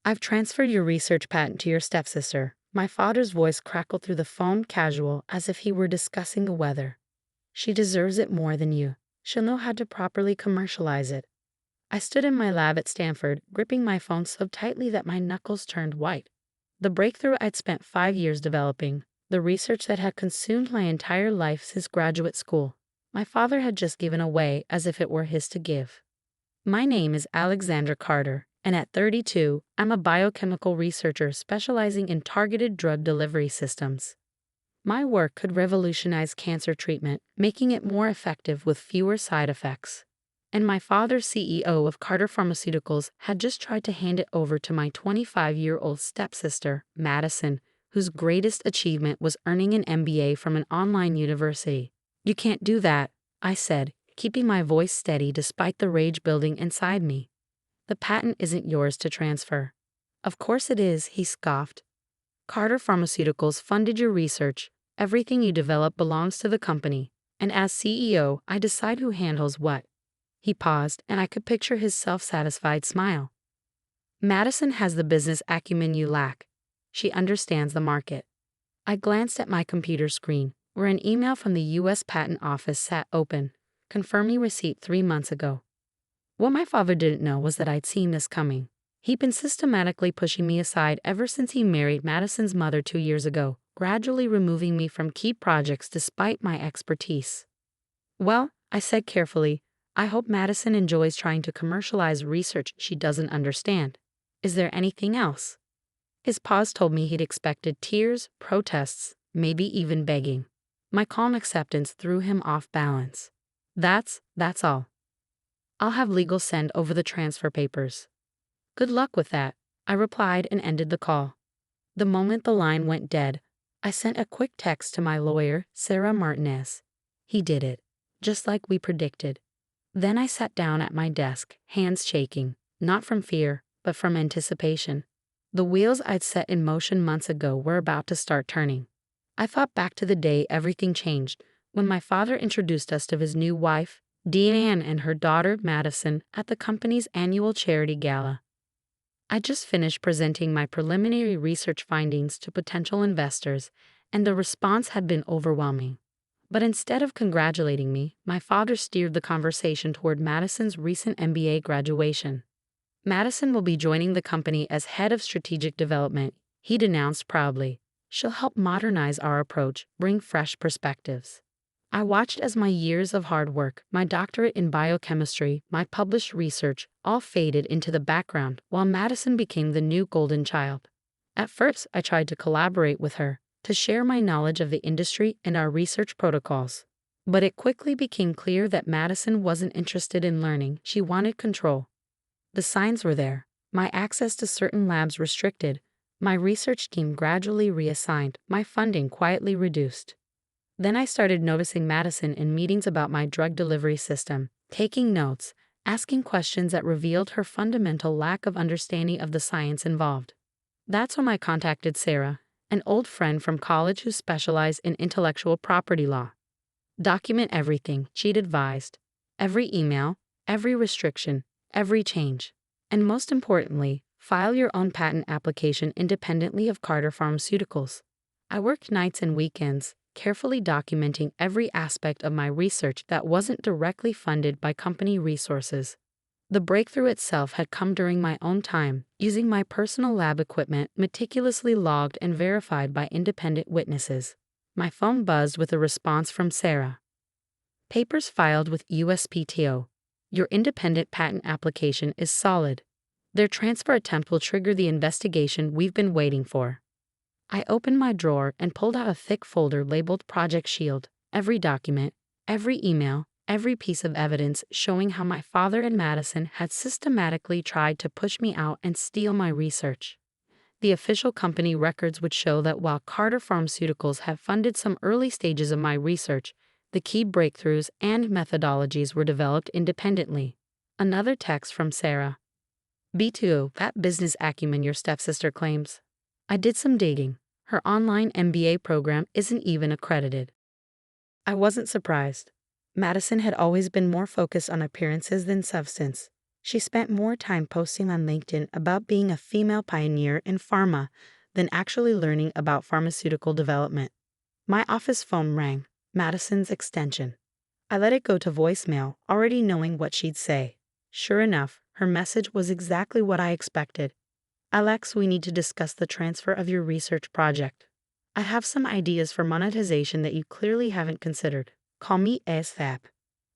I've transferred your research patent to your stepsister. My father's voice crackled through the phone, casual, as if he were discussing the weather. She deserves it more than you. She'll know how to properly commercialize it. I stood in my lab at Stanford, gripping my phone so tightly that my knuckles turned white. The breakthrough I'd spent 5 years developing, the research that had consumed my entire life since graduate school, my father had just given away as if it were his to give. My name is Alexandra Carter, and at 32, I'm a biochemical researcher specializing in targeted drug delivery systems. My work could revolutionize cancer treatment, making it more effective with fewer side effects. And my father, CEO of Carter Pharmaceuticals, had just tried to hand it over to my 25-year-old stepsister, Madison, whose greatest achievement was earning an MBA from an online university. You can't do that, I said, keeping my voice steady despite the rage building inside me. The patent isn't yours to transfer. Of course it is, he scoffed. Carter Pharmaceuticals funded your research. Everything you develop belongs to the company, and as CEO, I decide who handles what. He paused, and I could picture his self-satisfied smile. Madison has the business acumen you lack. She understands the market. I glanced at my computer screen, where an email from the U.S. Patent Office sat open, confirming receipt 3 months ago. What my father didn't know was that I'd seen this coming. He'd been systematically pushing me aside ever since he married Madison's mother 2 years ago, gradually removing me from key projects despite my expertise. Well, I said carefully, I hope Madison enjoys trying to commercialize research she doesn't understand. Is there anything else? His pause told me he'd expected tears, protests, maybe even begging. My calm acceptance threw him off balance. That's all. I'll have legal send over the transfer papers. Good luck with that, I replied and ended the call. The moment the line went dead, I sent a quick text to my lawyer, Sarah Martinez. He did it, just like we predicted. Then I sat down at my desk, hands shaking, not from fear, but from anticipation. The wheels I'd set in motion months ago were about to start turning. I thought back to the day everything changed, when my father introduced us to his new wife, Deanne, and her daughter, Madison, at the company's annual charity gala. I just finished presenting my preliminary research findings to potential investors, and the response had been overwhelming. But instead of congratulating me, my father steered the conversation toward Madison's recent MBA graduation. Madison will be joining the company as head of strategic development, he'd announced proudly. She'll help modernize our approach, bring fresh perspectives. I watched as my years of hard work, my doctorate in biochemistry, my published research, all faded into the background while Madison became the new golden child. At first, I tried to collaborate with her, to share my knowledge of the industry and our research protocols. But it quickly became clear that Madison wasn't interested in learning, she wanted control. The signs were there, my access to certain labs restricted, my research team gradually reassigned, my funding quietly reduced. Then I started noticing Madison in meetings about my drug delivery system, taking notes, asking questions that revealed her fundamental lack of understanding of the science involved. That's when I contacted Sarah, an old friend from college who specialized in intellectual property law. Document everything, she'd advised. Every email, every restriction, every change. And most importantly, file your own patent application independently of Carter Pharmaceuticals. I worked nights and weekends, carefully documenting every aspect of my research that wasn't directly funded by company resources. The breakthrough itself had come during my own time, using my personal lab equipment meticulously logged and verified by independent witnesses. My phone buzzed with a response from Sarah. Papers filed with USPTO. Your independent patent application is solid. Their transfer attempt will trigger the investigation we've been waiting for. I opened my drawer and pulled out a thick folder labeled Project Shield, every document, every email, every piece of evidence showing how my father and Madison had systematically tried to push me out and steal my research. The official company records would show that while Carter Pharmaceuticals had funded some early stages of my research, the key breakthroughs and methodologies were developed independently. Another text from Sarah. B2O, that business acumen your stepsister claims. I did some digging. Her online MBA program isn't even accredited. I wasn't surprised. Madison had always been more focused on appearances than substance. She spent more time posting on LinkedIn about being a female pioneer in pharma than actually learning about pharmaceutical development. My office phone rang, Madison's extension. I let it go to voicemail, already knowing what she'd say. Sure enough, her message was exactly what I expected. Alex, we need to discuss the transfer of your research project. I have some ideas for monetization that you clearly haven't considered. Call me ASAP.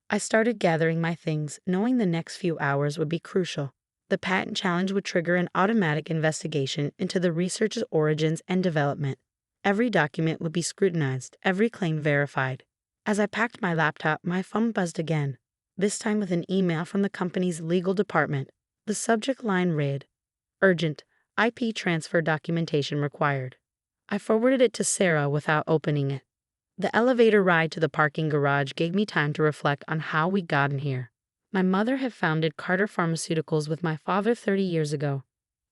I started gathering my things, knowing the next few hours would be crucial. The patent challenge would trigger an automatic investigation into the research's origins and development. Every document would be scrutinized, every claim verified. As I packed my laptop, my phone buzzed again, this time with an email from the company's legal department. The subject line read, "Urgent, IP transfer documentation required." I forwarded it to Sarah without opening it. The elevator ride to the parking garage gave me time to reflect on how we'd gotten here. My mother had founded Carter Pharmaceuticals with my father 30 years ago.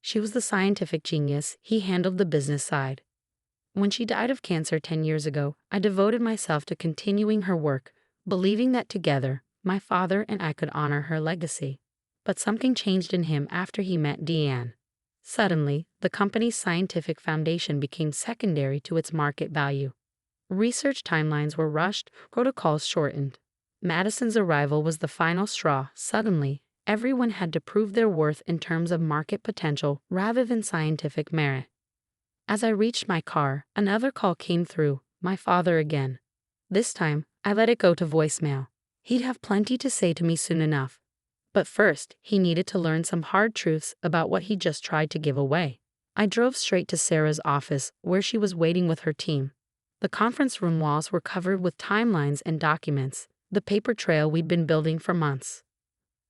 She was the scientific genius, he handled the business side. When she died of cancer 10 years ago, I devoted myself to continuing her work, believing that together, my father and I could honor her legacy. But something changed in him after he met Deanne. Suddenly, the company's scientific foundation became secondary to its market value. Research timelines were rushed, protocols shortened. Madison's arrival was the final straw. Suddenly, everyone had to prove their worth in terms of market potential rather than scientific merit. As I reached my car, another call came through, my father again. This time, I let it go to voicemail. He'd have plenty to say to me soon enough. But first, he needed to learn some hard truths about what he just tried to give away. I drove straight to Sarah's office, where she was waiting with her team. The conference room walls were covered with timelines and documents, the paper trail we'd been building for months.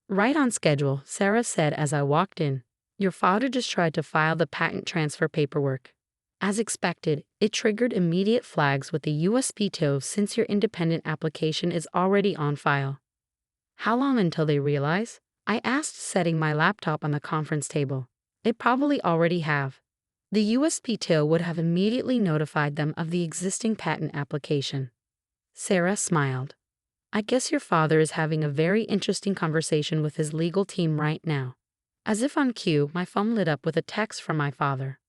Right on schedule, Sarah said as I walked in. Your father just tried to file the patent transfer paperwork. As expected, it triggered immediate flags with the USPTO since your independent application is already on file. How long until they realize? I asked, setting my laptop on the conference table. They probably already have. The USPTO would have immediately notified them of the existing patent application. Sarah smiled. I guess your father is having a very interesting conversation with his legal team right now. As if on cue, my phone lit up with a text from my father.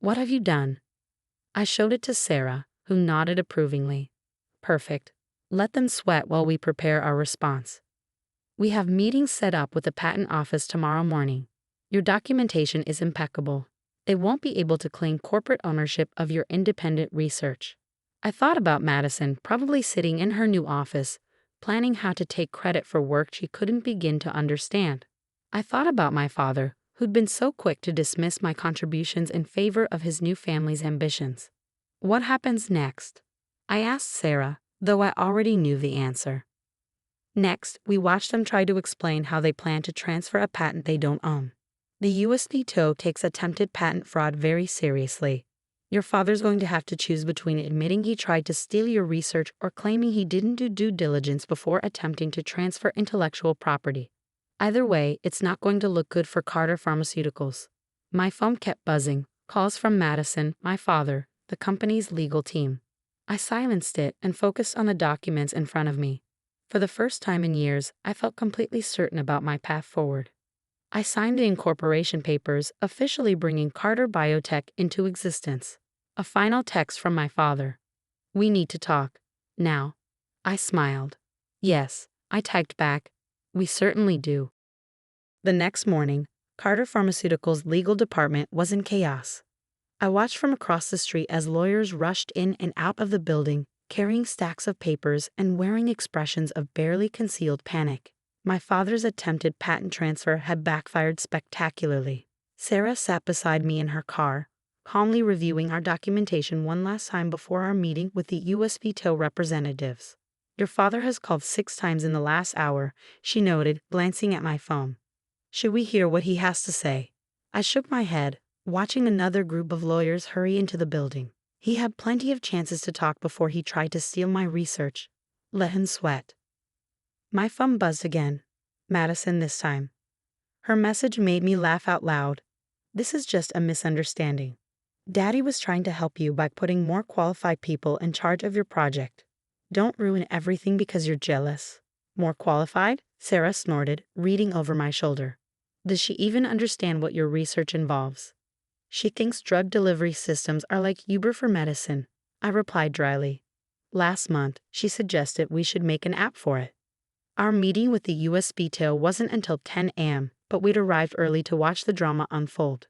What have you done? I showed it to Sarah, who nodded approvingly. Perfect. Let them sweat while we prepare our response. We have meetings set up with the patent office tomorrow morning. Your documentation is impeccable. They won't be able to claim corporate ownership of your independent research. I thought about Madison probably sitting in her new office, planning how to take credit for work she couldn't begin to understand. I thought about my father, who'd been so quick to dismiss my contributions in favor of his new family's ambitions. What happens next? I asked Sarah, though I already knew the answer. Next, we watched them try to explain how they plan to transfer a patent they don't own. The USPTO takes attempted patent fraud very seriously. Your father's going to have to choose between admitting he tried to steal your research or claiming he didn't do due diligence before attempting to transfer intellectual property. Either way, it's not going to look good for Carter Pharmaceuticals. My phone kept buzzing, calls from Madison, my father, the company's legal team. I silenced it and focused on the documents in front of me. For the first time in years, I felt completely certain about my path forward. I signed the incorporation papers, officially bringing Carter Biotech into existence. A final text from my father. We need to talk. Now. I smiled. Yes, I typed back. We certainly do. The next morning, Carter Pharmaceuticals' legal department was in chaos. I watched from across the street as lawyers rushed in and out of the building, carrying stacks of papers and wearing expressions of barely concealed panic. My father's attempted patent transfer had backfired spectacularly. Sarah sat beside me in her car, calmly reviewing our documentation one last time before our meeting with the USPTO representatives. Your father has called 6 times in the last hour, she noted, glancing at my phone. Should we hear what he has to say? I shook my head, watching another group of lawyers hurry into the building. He had plenty of chances to talk before he tried to steal my research. Let him sweat. My phone buzzed again. Madison this time. Her message made me laugh out loud. This is just a misunderstanding. Daddy was trying to help you by putting more qualified people in charge of your project. Don't ruin everything because you're jealous. More qualified? Sarah snorted, reading over my shoulder. Does she even understand what your research involves? She thinks drug delivery systems are like Uber for medicine, I replied dryly. Last month, she suggested we should make an app for it. Our meeting with the USPTO wasn't until 10 a.m., but we'd arrived early to watch the drama unfold.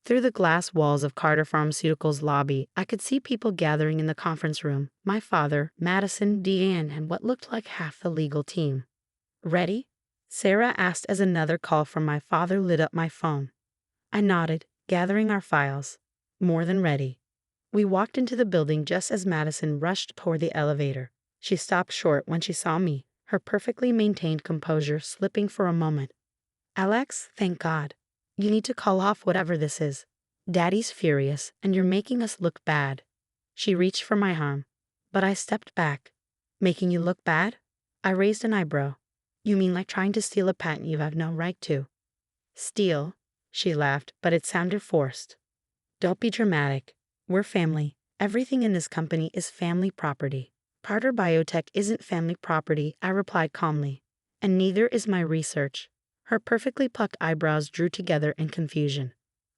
Through the glass walls of Carter Pharmaceuticals' lobby, I could see people gathering in the conference room, my father, Madison, Deanne, and what looked like half the legal team. Ready? Sarah asked as another call from my father lit up my phone. I nodded, gathering our files. More than ready. We walked into the building just as Madison rushed toward the elevator. She stopped short when she saw me, her perfectly maintained composure slipping for a moment. Alex, thank God. You need to call off whatever this is. Daddy's furious, and you're making us look bad. She reached for my arm, but I stepped back. Making you look bad? I raised an eyebrow. You mean like trying to steal a patent you have no right to? Steal? She laughed, but it sounded forced. Don't be dramatic. We're family. Everything in this company is family property. Carter Biotech isn't family property, I replied calmly. And neither is my research. Her perfectly plucked eyebrows drew together in confusion.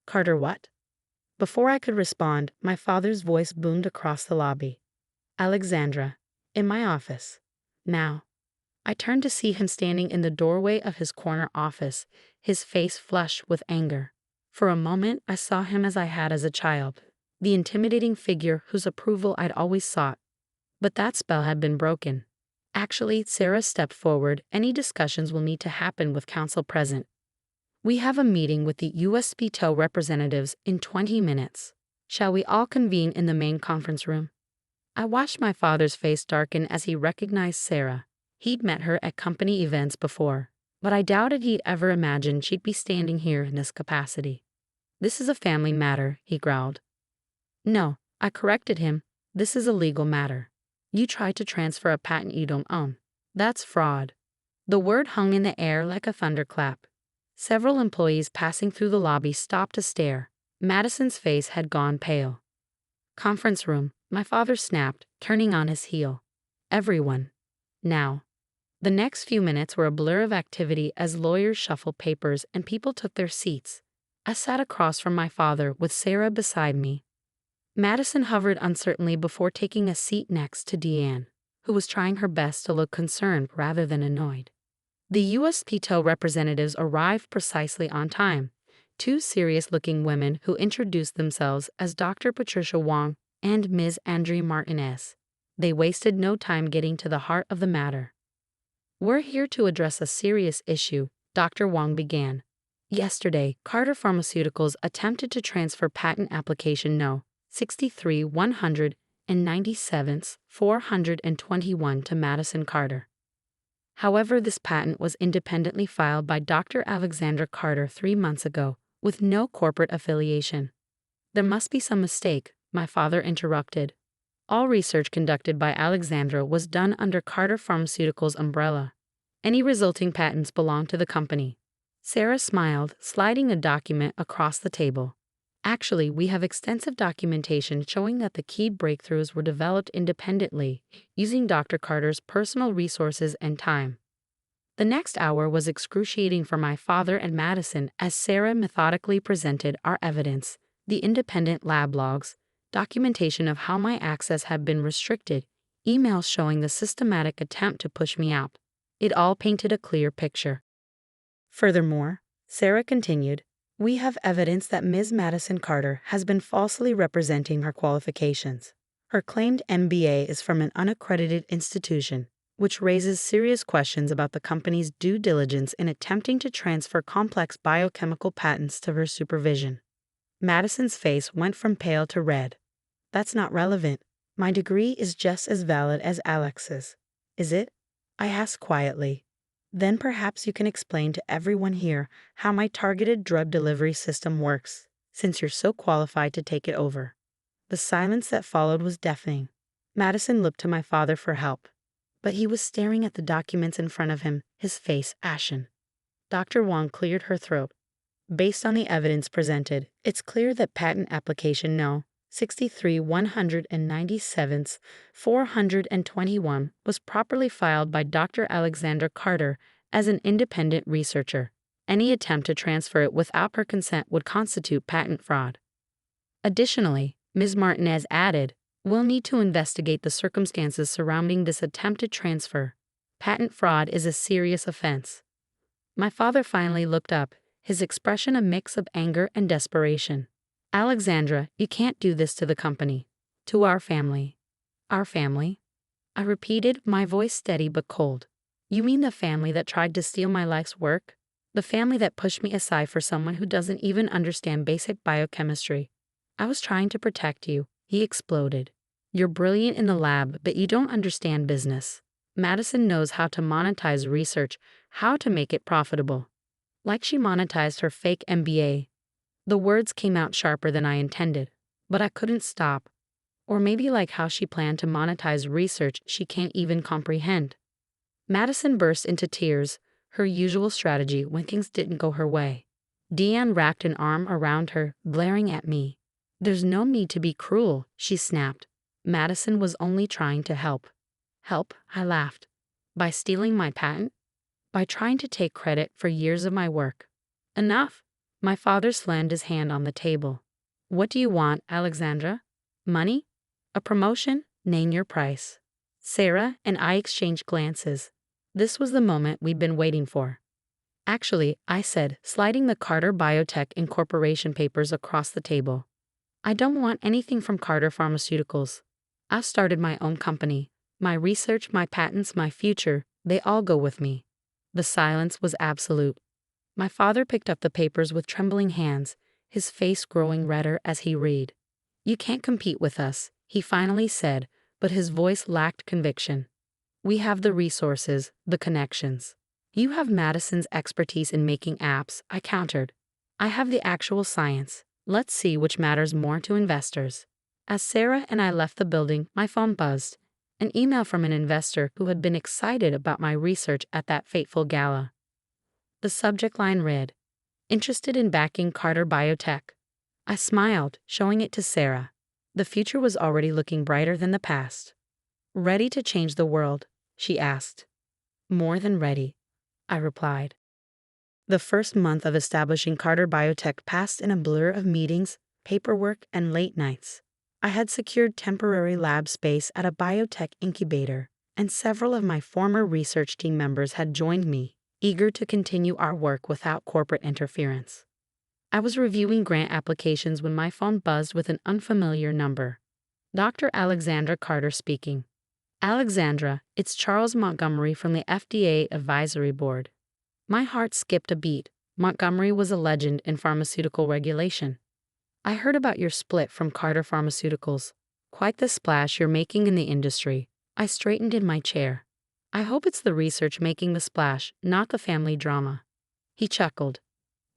Carter what? Before I could respond, my father's voice boomed across the lobby. Alexandra, in my office. Now. I turned to see him standing in the doorway of his corner office, his face flushed with anger. For a moment, I saw him as I had as a child, the intimidating figure whose approval I'd always sought. But that spell had been broken. Actually, Sarah stepped forward. Any discussions will need to happen with counsel present. We have a meeting with the USPTO representatives in 20 minutes. Shall we all convene in the main conference room? I watched my father's face darken as he recognized Sarah. He'd met her at company events before, but I doubted he'd ever imagined she'd be standing here in this capacity. This is a family matter, he growled. No, I corrected him. This is a legal matter. You tried to transfer a patent you don't own. That's fraud. The word hung in the air like a thunderclap. Several employees passing through the lobby stopped to stare. Madison's face had gone pale. Conference room, my father snapped, turning on his heel. Everyone. Now. The next few minutes were a blur of activity as lawyers shuffled papers and people took their seats. I sat across from my father with Sarah beside me. Madison hovered uncertainly before taking a seat next to Deanne, who was trying her best to look concerned rather than annoyed. The USPTO representatives arrived precisely on time, two serious-looking women who introduced themselves as Dr. Patricia Wong and Ms. Andrea Martinez. They wasted no time getting to the heart of the matter. We're here to address a serious issue, Dr. Wong began. Yesterday, Carter Pharmaceuticals attempted to transfer patent application No. 63-197-421 to Madison Carter. However, this patent was independently filed by Dr. Alexandra Carter 3 months ago, with no corporate affiliation. There must be some mistake, my father interrupted. All research conducted by Alexandra was done under Carter Pharmaceuticals' umbrella. Any resulting patents belong to the company. Sarah smiled, sliding a document across the table. Actually, we have extensive documentation showing that the key breakthroughs were developed independently, using Dr. Carter's personal resources and time. The next hour was excruciating for my father and Madison as Sarah methodically presented our evidence, the independent lab logs, documentation of how my access had been restricted, emails showing the systematic attempt to push me out. It all painted a clear picture. Furthermore, Sarah continued, we have evidence that Ms. Madison Carter has been falsely representing her qualifications. Her claimed MBA is from an unaccredited institution, which raises serious questions about the company's due diligence in attempting to transfer complex biochemical patents to her supervision. Madison's face went from pale to red. That's not relevant. My degree is just as valid as Alex's. Is it? I asked quietly. Then perhaps you can explain to everyone here how my targeted drug delivery system works, since you're so qualified to take it over. The silence that followed was deafening. Madison looked to my father for help, but he was staring at the documents in front of him, his face ashen. Dr. Wong cleared her throat. Based on the evidence presented, it's clear that patent application No. 63-197-421 was properly filed by Dr. Alexandra Carter as an independent researcher. Any attempt to transfer it without her consent would constitute patent fraud. Additionally, Ms. Martinez added, we'll need to investigate the circumstances surrounding this attempted transfer. Patent fraud is a serious offense. My father finally looked up, his expression a mix of anger and desperation. Alexandra, you can't do this to the company. To our family. Our family? I repeated, my voice steady but cold. You mean the family that tried to steal my life's work? The family that pushed me aside for someone who doesn't even understand basic biochemistry? I was trying to protect you, he exploded. You're brilliant in the lab, but you don't understand business. Madison knows how to monetize research, how to make it profitable. Like she monetized her fake MBA. The words came out sharper than I intended, but I couldn't stop. Or maybe like how she planned to monetize research she can't even comprehend. Madison burst into tears, her usual strategy when things didn't go her way. Deanne wrapped an arm around her, glaring at me. There's no need to be cruel, she snapped. Madison was only trying to help. Help? I laughed. By stealing my patent? By trying to take credit for years of my work? Enough! My father slammed his hand on the table. What do you want, Alexandra? Money? A promotion? Name your price. Sarah and I exchanged glances. This was the moment we'd been waiting for. Actually, I said, sliding the Carter Biotech Incorporation papers across the table. I don't want anything from Carter Pharmaceuticals. I've started my own company. My research, my patents, my future, they all go with me. The silence was absolute. My father picked up the papers with trembling hands, his face growing redder as he read. You can't compete with us, he finally said, but his voice lacked conviction. We have the resources, the connections. You have Madison's expertise in making apps, I countered. I have the actual science. Let's see which matters more to investors. As Sarah and I left the building, my phone buzzed. An email from an investor who had been excited about my research at that fateful gala. The subject line read, interested in backing Carter Biotech. I smiled, showing it to Sarah. The future was already looking brighter than the past. Ready to change the world? She asked. More than ready, I replied. The first month of establishing Carter Biotech passed in a blur of meetings, paperwork, and late nights. I had secured temporary lab space at a biotech incubator, and several of my former research team members had joined me, eager to continue our work without corporate interference. I was reviewing grant applications when my phone buzzed with an unfamiliar number. Dr. Alexandra Carter speaking. Alexandra, it's Charles Montgomery from the FDA Advisory Board. My heart skipped a beat. Montgomery was a legend in pharmaceutical regulation. I heard about your split from Carter Pharmaceuticals. Quite the splash you're making in the industry. I straightened in my chair. I hope it's the research making the splash, not the family drama. He chuckled.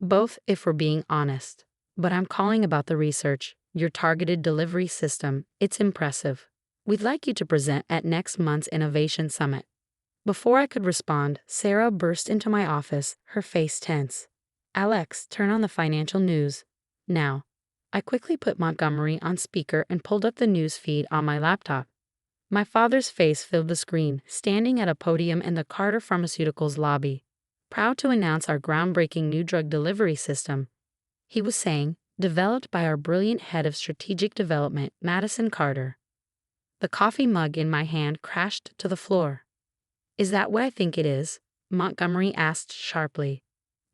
Both, if we're being honest. But I'm calling about the research, your targeted delivery system. It's impressive. We'd like you to present at next month's Innovation Summit. Before I could respond, Sarah burst into my office, her face tense. Alex, turn on the financial news. Now. I quickly put Montgomery on speaker and pulled up the news feed on my laptop. My father's face filled the screen, standing at a podium in the Carter Pharmaceuticals lobby. Proud to announce our groundbreaking new drug delivery system. He was saying, developed by our brilliant head of strategic development, Madison Carter. The coffee mug in my hand crashed to the floor. Is that what I think it is? Montgomery asked sharply.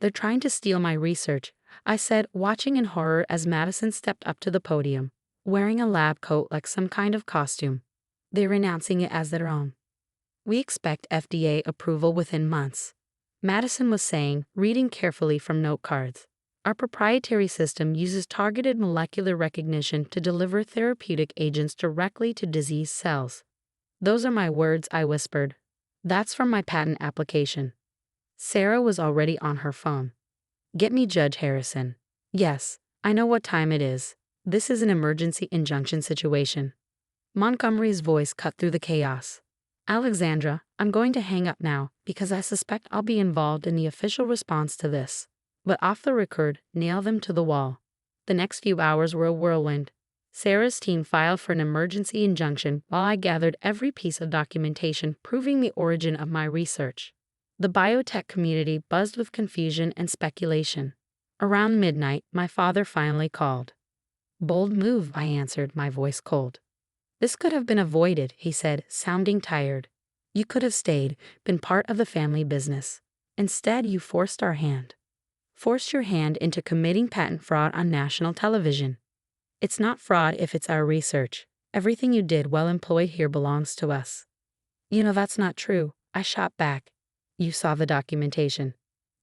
They're trying to steal my research, I said, watching in horror as Madison stepped up to the podium, wearing a lab coat like some kind of costume. They're announcing it as their own. We expect FDA approval within months. Madison was saying, reading carefully from note cards. Our proprietary system uses targeted molecular recognition to deliver therapeutic agents directly to disease cells. Those are my words, I whispered. That's from my patent application. Sarah was already on her phone. Get me Judge Harrison. Yes, I know what time it is. This is an emergency injunction situation. Montgomery's voice cut through the chaos. Alexandra, I'm going to hang up now because I suspect I'll be involved in the official response to this. But off the record, nail them to the wall. The next few hours were a whirlwind. Sarah's team filed for an emergency injunction while I gathered every piece of documentation proving the origin of my research. The biotech community buzzed with confusion and speculation. Around midnight, my father finally called. "Bold move," I answered, my voice cold. "This could have been avoided," he said, sounding tired. "You could have stayed, been part of the family business. Instead, you forced our hand. Forced your hand into committing patent fraud on national television. It's not fraud if it's our research. Everything you did while employed here belongs to us." "You know that's not true," I shot back. "You saw the documentation.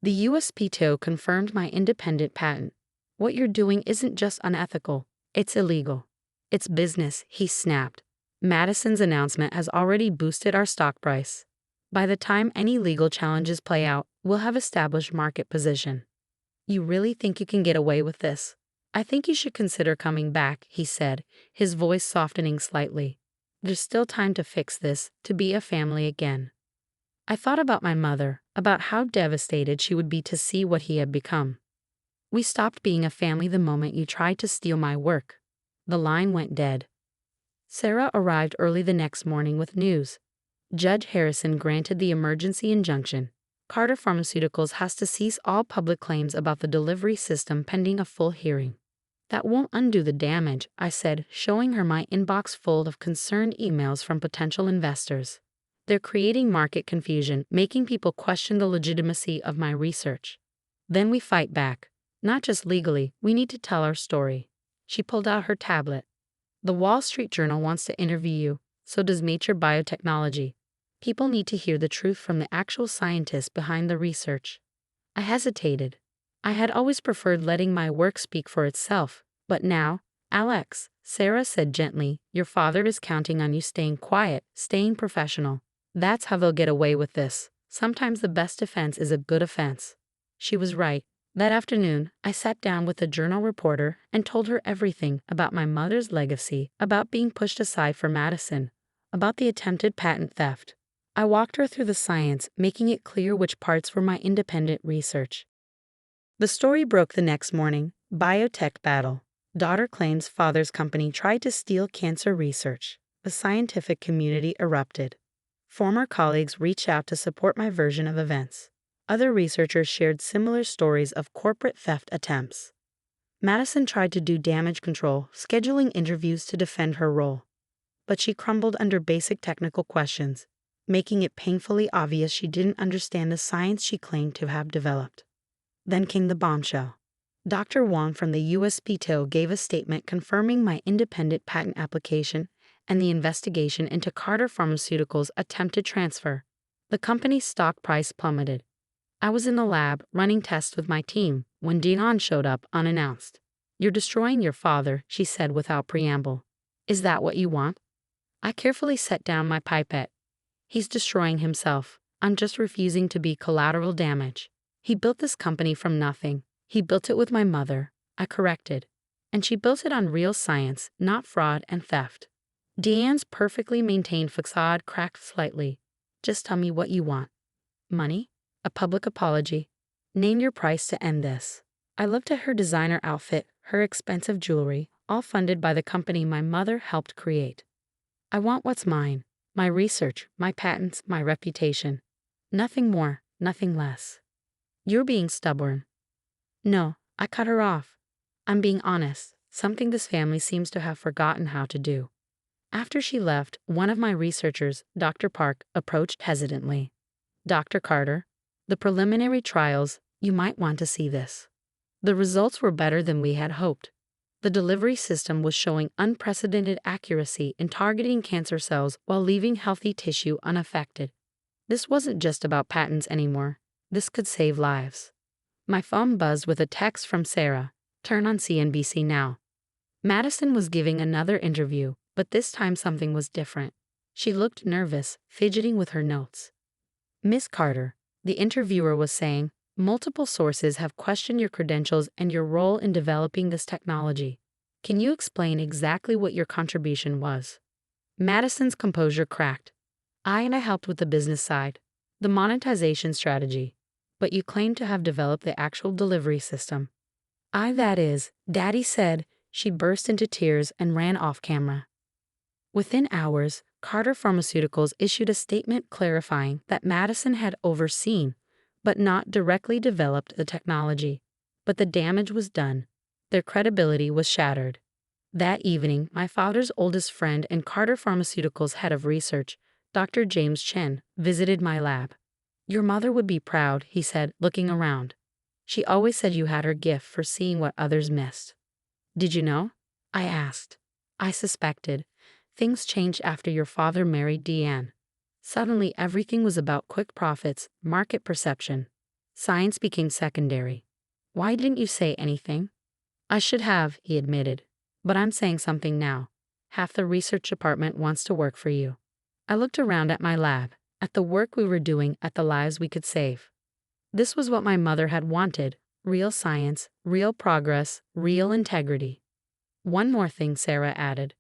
The USPTO confirmed my independent patent. What you're doing isn't just unethical, it's illegal. It's business," he snapped. "Madison's announcement has already boosted our stock price. By the time any legal challenges play out, we'll have established market position." "You really think you can get away with this? I think you should consider coming back," he said, his voice softening slightly. "There's still time to fix this, to be a family again." I thought about my mother, about how devastated she would be to see what he had become. "We stopped being a family the moment you tried to steal my work." The line went dead. Sarah arrived early the next morning with news. Judge Harrison granted the emergency injunction. Carter Pharmaceuticals has to cease all public claims about the delivery system pending a full hearing. "That won't undo the damage," I said, showing her my inbox full of concerned emails from potential investors. "They're creating market confusion, making people question the legitimacy of my research. Then we fight back. Not just legally, we need to tell our story." She pulled out her tablet. "The Wall Street Journal wants to interview you, so does Nature Biotechnology. People need to hear the truth from the actual scientists behind the research." I hesitated. I had always preferred letting my work speak for itself, but now, "Alex," Sarah said gently, "your father is counting on you staying quiet, staying professional. That's how they'll get away with this. Sometimes the best defense is a good offense." She was right. That afternoon, I sat down with a Journal reporter and told her everything about my mother's legacy, about being pushed aside for Madison, about the attempted patent theft. I walked her through the science, making it clear which parts were my independent research. The story broke the next morning. Biotech battle. Daughter claims father's company tried to steal cancer research. The scientific community erupted. Former colleagues reached out to support my version of events. Other researchers shared similar stories of corporate theft attempts. Madison tried to do damage control, scheduling interviews to defend her role. But she crumbled under basic technical questions, making it painfully obvious she didn't understand the science she claimed to have developed. Then came the bombshell. Dr. Wong from the USPTO gave a statement confirming my independent patent application and the investigation into Carter Pharmaceuticals' attempted transfer. The company's stock price plummeted. I was in the lab, running tests with my team, when Dion showed up unannounced. "You're destroying your father," she said without preamble. "Is that what you want?" I carefully set down my pipette. "He's destroying himself. I'm just refusing to be collateral damage. He built this company from nothing. He built it with my mother," I corrected. "And she built it on real science, not fraud and theft." Deanne's perfectly maintained facade cracked slightly. "Just tell me what you want." "Money? A public apology? Name your price to end this." I looked at her designer outfit, her expensive jewelry, all funded by the company my mother helped create. "I want what's mine. My research, my patents, my reputation. Nothing more, nothing less." "You're being stubborn." "No," I cut her off. "I'm being honest, something this family seems to have forgotten how to do." After she left, one of my researchers, Dr. Park, approached hesitantly. "Dr. Carter, the preliminary trials, you might want to see this." The results were better than we had hoped. The delivery system was showing unprecedented accuracy in targeting cancer cells while leaving healthy tissue unaffected. This wasn't just about patents anymore. This could save lives. My phone buzzed with a text from Sarah. "Turn on CNBC now." Madison was giving another interview, but this time something was different. She looked nervous, fidgeting with her notes. "Miss Carter," the interviewer was saying, "multiple sources have questioned your credentials and your role in developing this technology. Can you explain exactly what your contribution was?" Madison's composure cracked. I helped with the business side, the monetization strategy. But you claim to have developed the actual delivery system." That is, Daddy said." She burst into tears and ran off camera. Within hours, Carter Pharmaceuticals issued a statement clarifying that Madison had overseen, but not directly developed the technology. But the damage was done. Their credibility was shattered. That evening, my father's oldest friend and Carter Pharmaceuticals head of research, Dr. James Chen, visited my lab. "Your mother would be proud," he said, looking around. "She always said you had her gift for seeing what others missed." "Did you know?" I asked. "I suspected. Things changed after your father married Deanne. Suddenly everything was about quick profits, market perception. Science became secondary." "Why didn't you say anything?" "I should have," he admitted. "But I'm saying something now. Half the research department wants to work for you." I looked around at my lab, at the work we were doing, at the lives we could save. This was what my mother had wanted: real science, real progress, real integrity. "One more thing," Sarah added.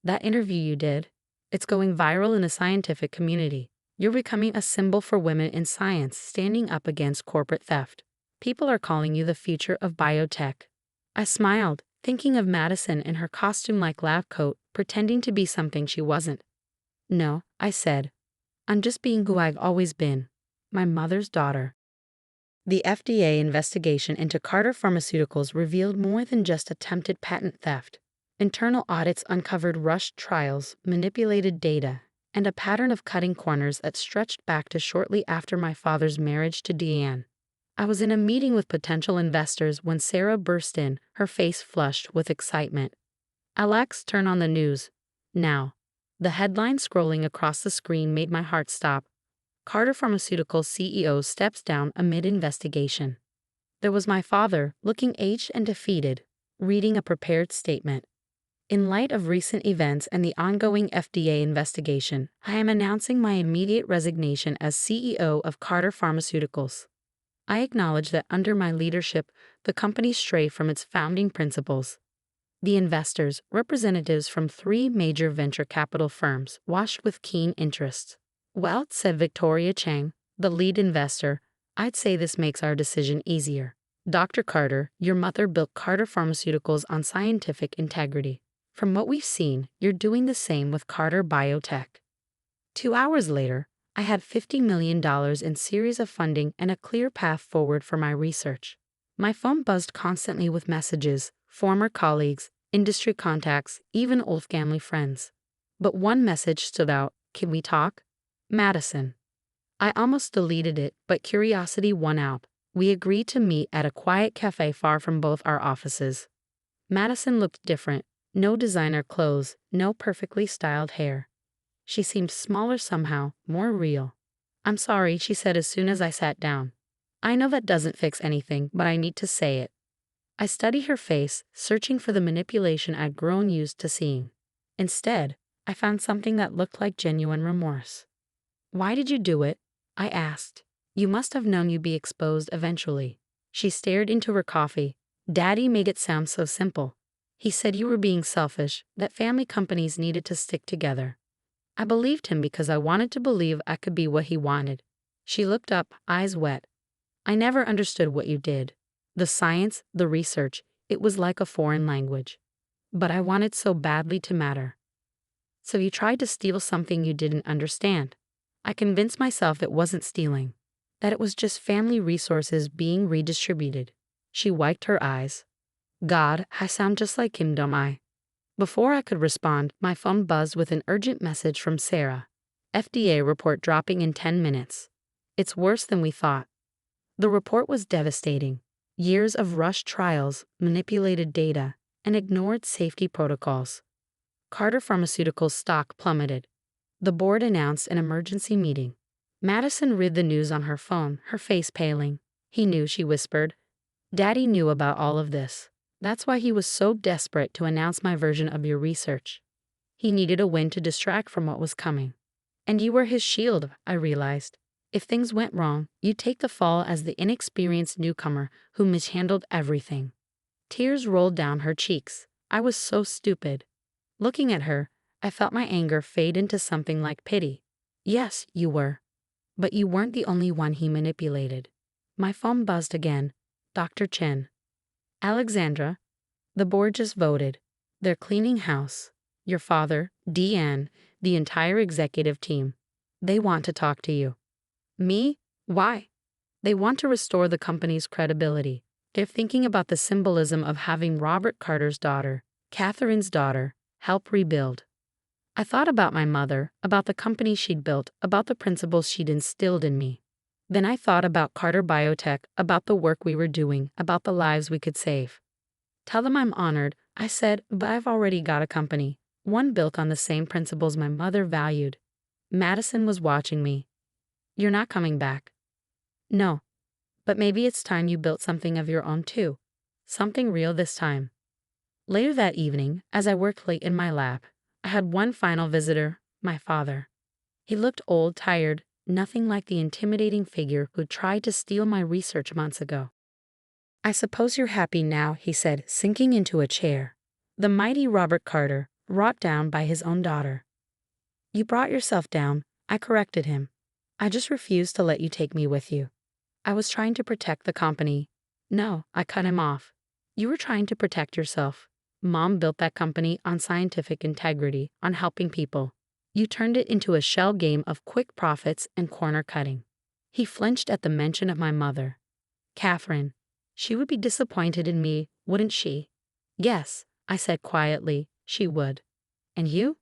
"That interview you did, it's going viral in the scientific community. You're becoming a symbol for women in science, standing up against corporate theft. People are calling you the future of biotech." I smiled, thinking of Madison in her costume-like lab coat, pretending to be something she wasn't. "No," I said. "I'm just being who I've always been, my mother's daughter." The FDA investigation into Carter Pharmaceuticals revealed more than just attempted patent theft. Internal audits uncovered rushed trials, manipulated data, and a pattern of cutting corners that stretched back to shortly after my father's marriage to Deanne. I was in a meeting with potential investors when Sarah burst in, her face flushed with excitement. "Alex, turn on the news. Now." The headline scrolling across the screen made my heart stop. "Carter Pharmaceuticals CEO steps down amid investigation." There was my father, looking aged and defeated, reading a prepared statement. "In light of recent events and the ongoing FDA investigation, I am announcing my immediate resignation as CEO of Carter Pharmaceuticals. I acknowledge that under my leadership, the company strayed from its founding principles." The investors, representatives from 3 major venture capital firms, watched with keen interest. "Well," said Victoria Chang, the lead investor, "I'd say this makes our decision easier. Dr. Carter, your mother built Carter Pharmaceuticals on scientific integrity. From what we've seen, you're doing the same with Carter Biotech." 2 hours later, I had $50 million in series of funding and a clear path forward for my research. My phone buzzed constantly with messages, former colleagues, industry contacts, even old family friends. But one message stood out: "Can we talk?" Madison. I almost deleted it, but curiosity won out. We agreed to meet at a quiet cafe far from both our offices. Madison looked different. No designer clothes, no perfectly styled hair. She seemed smaller somehow, more real. "I'm sorry," she said as soon as I sat down. "I know that doesn't fix anything, but I need to say it." I studied her face, searching for the manipulation I'd grown used to seeing. Instead, I found something that looked like genuine remorse. "Why did you do it?" I asked. "You must have known you'd be exposed eventually." She stared into her coffee. "Daddy made it sound so simple. He said you were being selfish, that family companies needed to stick together. I believed him because I wanted to believe I could be what he wanted." She looked up, eyes wet. "I never understood what you did. The science, the research, it was like a foreign language. But I wanted so badly to matter." "So you tried to steal something you didn't understand." I convinced myself it wasn't stealing, that it was just family resources being redistributed. She wiped her eyes. "God, I sound just like him, don't I?" Before I could respond, my phone buzzed with an urgent message from Sarah. "FDA report dropping in 10 minutes. It's worse than we thought." The report was devastating. Years of rushed trials, manipulated data, and ignored safety protocols. Carter Pharmaceuticals stock plummeted. The board announced an emergency meeting. Madison read the news on her phone, her face paling. "He knew," she whispered. "Daddy knew about all of this. That's why he was so desperate to announce my version of your research. He needed a win to distract from what was coming. And you were his shield," I realized. "If things went wrong, you'd take the fall as the inexperienced newcomer who mishandled everything." Tears rolled down her cheeks. I was so stupid. Looking at her, I felt my anger fade into something like pity. "Yes, you were. But you weren't the only one he manipulated." My phone buzzed again. Dr. Chen. "Alexandra, the board just voted. They're cleaning house. Your father, Deanne, the entire executive team. They want to talk to you. Me? Why? They want to restore the company's credibility. They're thinking about the symbolism of having Robert Carter's daughter, Catherine's daughter, help rebuild. I thought about my mother, about the company she'd built, about the principles she'd instilled in me. Then I thought about Carter Biotech, about the work we were doing, about the lives we could save. Tell them I'm honored, I said, but I've already got a company, one built on the same principles my mother valued. Madison was watching me. You're not coming back. No. But maybe it's time you built something of your own too. Something real this time. Later that evening, as I worked late in my lab, I had one final visitor, my father. He looked old, tired, nothing like the intimidating figure who tried to steal my research months ago. I suppose you're happy now, he said, sinking into a chair. The mighty Robert Carter, wrought down by his own daughter. You brought yourself down, I corrected him. I just refused to let you take me with you. I was trying to protect the company. No, I cut him off. You were trying to protect yourself. Mom built that company on scientific integrity, on helping people. You turned it into a shell game of quick profits and corner cutting. He flinched at the mention of my mother. Catherine. She would be disappointed in me, wouldn't she? Yes, I said quietly, she would. And you?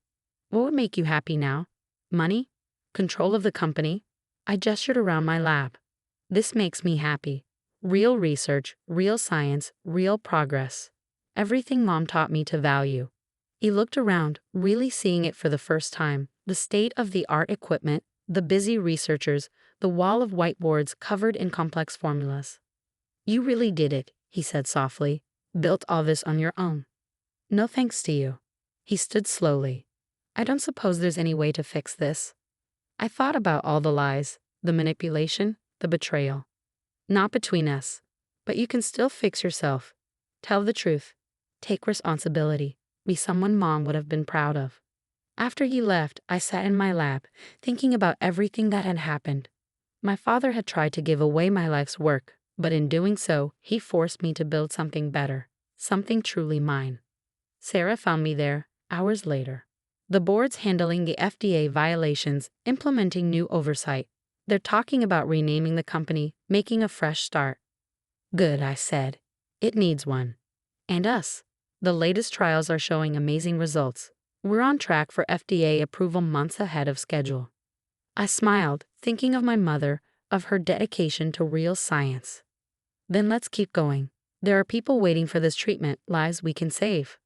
What would make you happy now? Money? Control of the company? I gestured around my lab. This makes me happy. Real research, real science, real progress. Everything Mom taught me to value. He looked around, really seeing it for the first time, the state-of-the-art equipment, the busy researchers, the wall of whiteboards covered in complex formulas. You really did it, he said softly. Built all this on your own. No thanks to you. He stood slowly. I don't suppose there's any way to fix this. I thought about all the lies, the manipulation, the betrayal. Not between us. But you can still fix yourself. Tell the truth. Take responsibility. Be someone Mom would have been proud of. After he left, I sat in my lab, thinking about everything that had happened. My father had tried to give away my life's work, but in doing so, he forced me to build something better, something truly mine. Sarah found me there, hours later. The board's handling the FDA violations, implementing new oversight. They're talking about renaming the company, making a fresh start. Good, I said. It needs one. And us. The latest trials are showing amazing results. We're on track for FDA approval months ahead of schedule. I smiled, thinking of my mother, of her dedication to real science. Then let's keep going. There are people waiting for this treatment, lives we can save.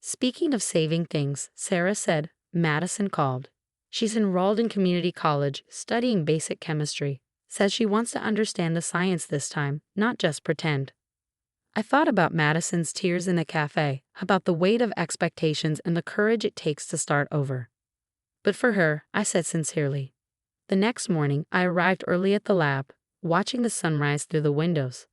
Speaking of saving things, Sarah said, Madison called. She's enrolled in community college, studying basic chemistry. Says she wants to understand the science this time, not just pretend. I thought about Madison's tears in the cafe, about the weight of expectations and the courage it takes to start over. But for her, I said sincerely. The next morning, I arrived early at the lab, watching the sunrise through the windows.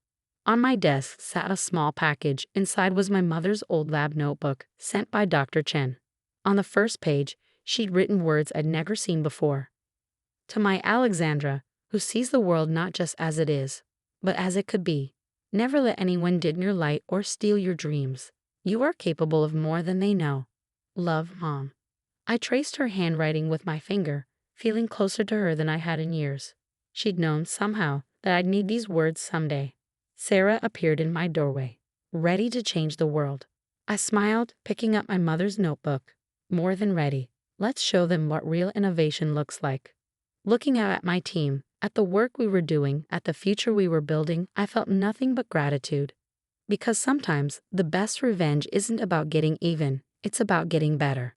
On my desk sat a small package. Inside was my mother's old lab notebook, sent by Dr. Chen. On the first page, she'd written words I'd never seen before. To my Alexandra, who sees the world not just as it is, but as it could be. Never let anyone dim your light or steal your dreams. You are capable of more than they know. Love, Mom. I traced her handwriting with my finger, feeling closer to her than I had in years. She'd known, somehow, that I'd need these words someday. Sarah appeared in my doorway, ready to change the world. I smiled, picking up my mother's notebook. More than ready. Let's show them what real innovation looks like. Looking out at my team, at the work we were doing, at the future we were building, I felt nothing but gratitude. Because sometimes, the best revenge isn't about getting even, it's about getting better.